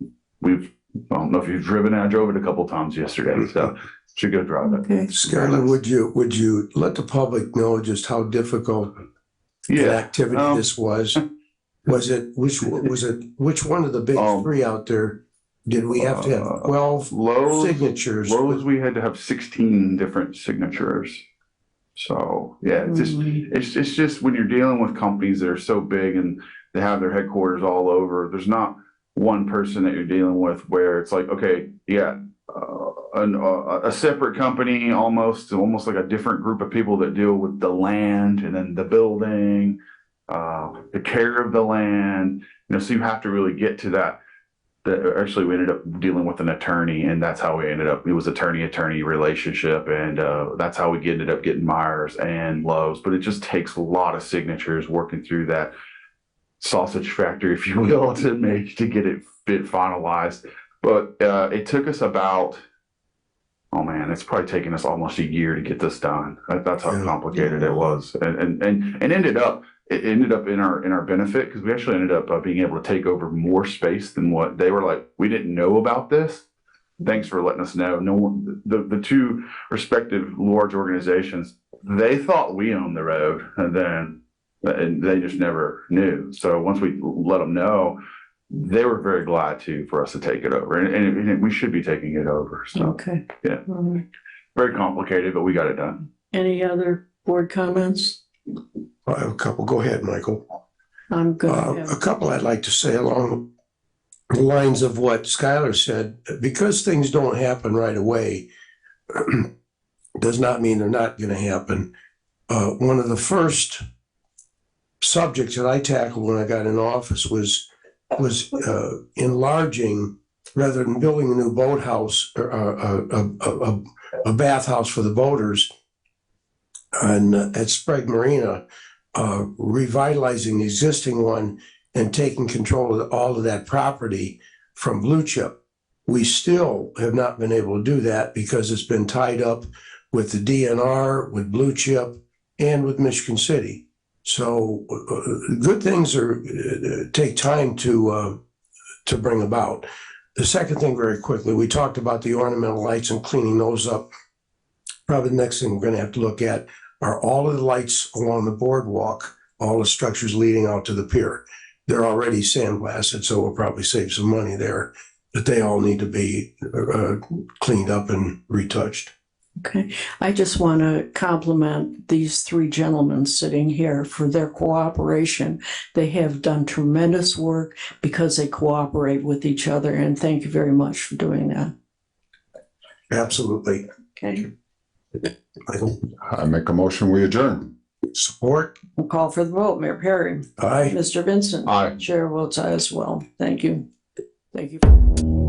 I don't know if you've driven it. I drove it a couple times yesterday. So should go drive it. Okay. Skylar, would you let the public know just how difficult an activity this was? Which one of the big three out there did we have to have 12 signatures? Lowe's, we had to have 16 different signatures. So yeah, it's just when you're dealing with companies that are so big and they have their headquarters all over, there's not one person that you're dealing with where it's like, okay, yeah, a separate company, almost like a different group of people that deal with the land and then the building, the care of the land, so you have to really get to that. Actually, we ended up dealing with an attorney, and that's how we ended up. It was attorney relationship, and that's how we ended up getting Myers and Lowe's. But it just takes a lot of signatures working through that sausage factory, if you will, to get it finalized. But it took us about, it's probably taken us almost a year to get this done. That's how complicated it was, and ended up in our benefit, because we actually ended up being able to take over more space than what they were like. We didn't know about this. Thanks for letting us know. No one, the two respective large organizations, they thought we owned the road, and they just never knew. So once we let them know, they were very glad for us to take it over, and we should be taking it over. So okay, yeah, very complicated, but we got it done. Any other board comments? I have a couple. Go ahead, Michael. I'm good. A couple I'd like to say along the lines of what Skylar said. Because things don't happen right away, does not mean they're not going to happen. One of the first subjects that I tackled when I got in office was enlarging rather than building a new boathouse or a bathhouse for the boaters and at Sprague Marina, revitalizing the existing one and taking control of all of that property from Blue Chip. We still have not been able to do that because it's been tied up with the DNR, with Blue Chip, and with Michigan City. So good things take time to bring about. The second thing, very quickly, we talked about the ornamental lights and cleaning those up. Probably the next thing we're going to have to look at are all of the lights along the boardwalk, all the structures leading out to the pier. They're already sandblasted, so we'll probably save some money there, but they all need to be cleaned up and retouched. Okay, I just want to compliment these three gentlemen sitting here for their cooperation. They have done tremendous work because they cooperate with each other, and thank you very much for doing that. Absolutely. Okay, I make a motion, we adjourn. Support. we'll call for the vote. Mayor Perry. Aye. Mr. Vincent. Aye. Chair votes aye as well. Thank you. Thank you.